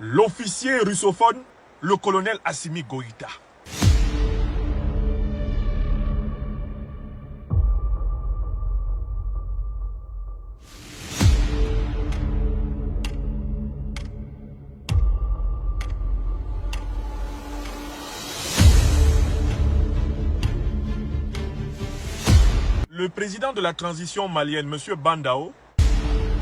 L'officier russophone, le colonel Assimi Goïta. Le président de la transition malienne, M. Bandao.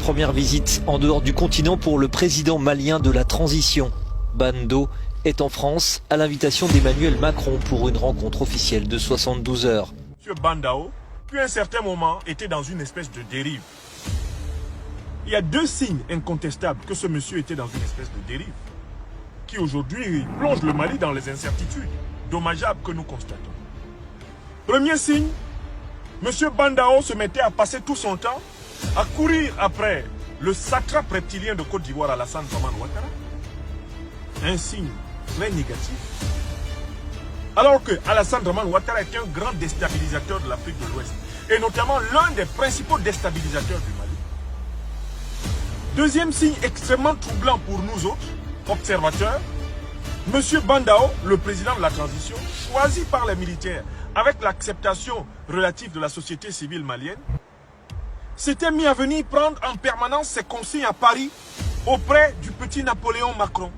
Première visite en dehors du continent pour le président malien de la transition. Bando est en France à l'invitation d'Emmanuel Macron pour une rencontre officielle de 72 heures. M. Bandao, puis à un certain moment, était dans une espèce de dérive. Il y a deux signes incontestables que ce monsieur était dans une espèce de dérive, qui aujourd'hui plonge le Mali dans les incertitudes dommageables que nous constatons. Premier signe, M. Bandao se mettait à passer tout son temps à courir après le satrape reptilien de Côte d'Ivoire, Alassane Dramane Ouattara. Un signe très négatif. Alors que Alassane Dramane Ouattara est un grand déstabilisateur de l'Afrique de l'Ouest, et notamment l'un des principaux déstabilisateurs du Mali. Deuxième signe extrêmement troublant pour nous autres, observateurs, M. Bandao, le président de la transition, choisi par les militaires, avec l'acceptation relative de la société civile malienne, s'était mis à venir prendre en permanence ses consignes à Paris auprès du petit Napoléon Macron.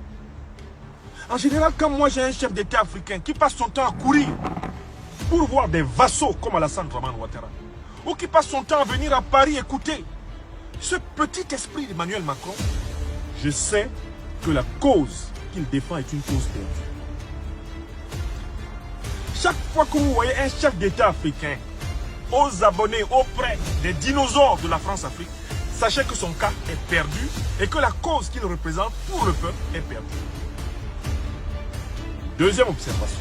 En général, quand moi j'ai un chef d'État africain qui passe son temps à courir pour voir des vassaux comme Alassane Dramane Ouattara, ou qui passe son temps à venir à Paris écouter ce petit esprit d'Emmanuel Macron, je sais que la cause qu'il défend est une cause perdue. Chaque fois que vous voyez un chef d'État africain aux abonnés auprès des dinosaures de la France-Afrique, sachez que son cas est perdu et que la cause qu'il représente pour le peuple est perdue. Deuxième observation.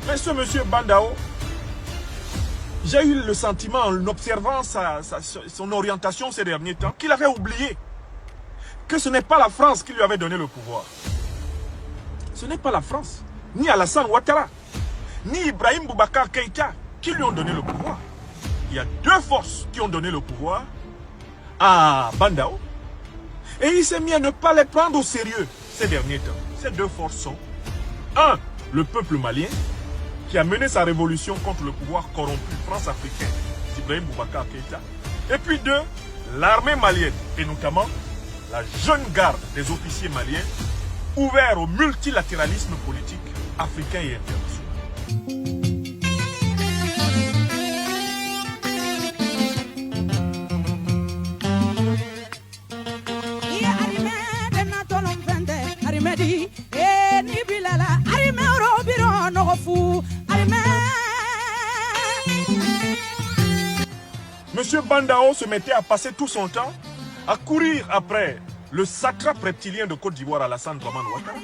Mais ce monsieur Bandao, j'ai eu le sentiment en observant son orientation ces derniers temps qu'il avait oublié que ce n'est pas la France qui lui avait donné le pouvoir. Ce n'est pas la France, ni Alassane Ouattara, ni Ibrahim Boubacar Keïta qui lui ont donné le pouvoir. Il y a deux forces qui ont donné le pouvoir à Bandao. Et il s'est mis à ne pas les prendre au sérieux ces derniers temps. Ces deux forces sont: un, le peuple malien, qui a mené sa révolution contre le pouvoir corrompu france-africain d'Ibrahim Boubacar Keïta. Et puis deux, l'armée malienne, et notamment la jeune garde des officiers maliens, ouverts au multilatéralisme politique africain et international. Monsieur Bandao se mettait à passer tout son temps à courir après le satrape reptilien de Côte d'Ivoire, Alassane Dramane Ouattara.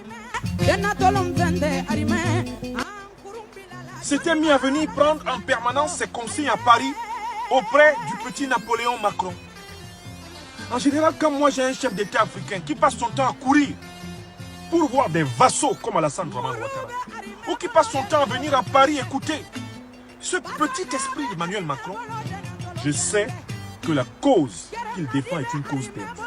S'était mis à venir prendre en permanence ses consignes à Paris auprès du petit Napoléon Macron. En général, quand moi j'ai un chef d'État africain qui passe son temps à courir pour voir des vassaux comme Alassane Dramane Ouattara, ou qui passe son temps à venir à Paris écouter ce petit esprit d'Emmanuel Macron, je sais que la cause qu'il défend est une cause perdue.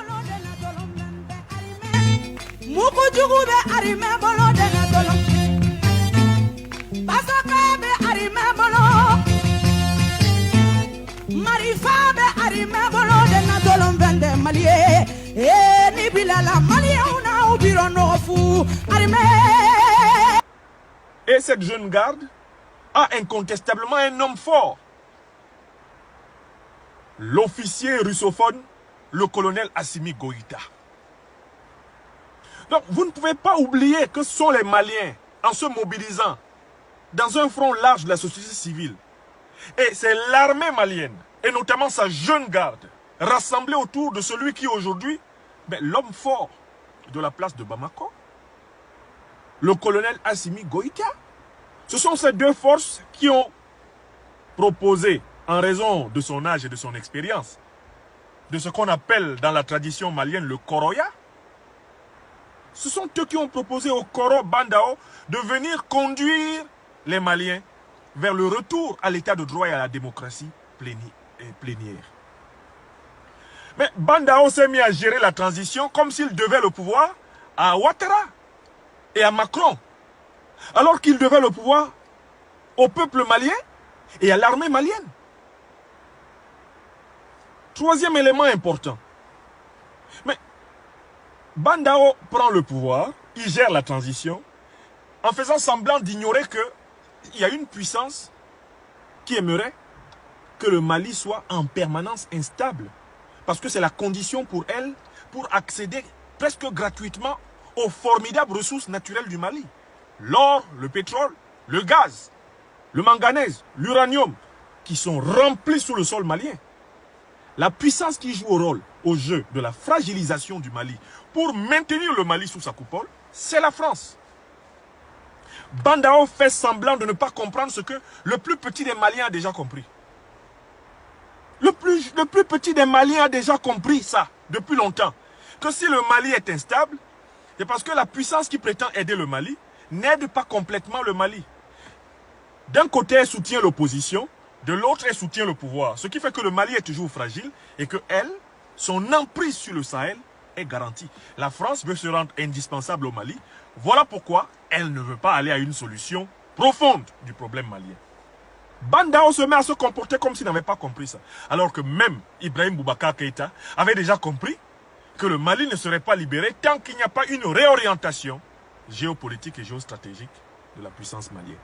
Et cette jeune garde a incontestablement un homme fort. L'officier russophone, le colonel Assimi Goïta. Donc, vous ne pouvez pas oublier que ce sont les Maliens, en se mobilisant dans un front large de la société civile. Et c'est l'armée malienne, et notamment sa jeune garde, rassemblée autour de celui qui aujourd'hui, l'homme fort de la place de Bamako, le colonel Assimi Goïta. Ce sont ces deux forces qui ont proposé, en raison de son âge et de son expérience, de ce qu'on appelle dans la tradition malienne le Koroya. Ce sont eux qui ont proposé au Koro Bandao de venir conduire les Maliens vers le retour à l'état de droit et à la démocratie plénière. Mais Bandao s'est mis à gérer la transition comme s'il devait le pouvoir à Ouattara et à Macron, alors qu'ils devaient le pouvoir au peuple malien et à l'armée malienne. Troisième élément important. Mais Bandao prend le pouvoir, il gère la transition, en faisant semblant d'ignorer qu'il y a une puissance qui aimerait que le Mali soit en permanence instable. Parce que c'est la condition pour elle, pour accéder presque gratuitement aux formidables ressources naturelles du Mali. L'or, le pétrole, le gaz, le manganèse, l'uranium, qui sont remplis sous le sol malien. La puissance qui joue au jeu de la fragilisation du Mali pour maintenir le Mali sous sa coupole, c'est la France. Bandao fait semblant de ne pas comprendre ce que le plus petit des Maliens a déjà compris. Le plus petit des Maliens a déjà compris ça depuis longtemps. Que si le Mali est instable, c'est parce que la puissance qui prétend aider le Mali n'aide pas complètement le Mali. D'un côté, elle soutient l'opposition, de l'autre, elle soutient le pouvoir. Ce qui fait que le Mali est toujours fragile et que elle, son emprise sur le Sahel est garantie. La France veut se rendre indispensable au Mali. Voilà pourquoi elle ne veut pas aller à une solution profonde du problème malien. Bandao se met à se comporter comme s'il n'avait pas compris ça. Alors que même Ibrahim Boubacar Keïta avait déjà compris que le Mali ne serait pas libéré tant qu'il n'y a pas une réorientation géopolitique et géostratégique de la puissance malienne.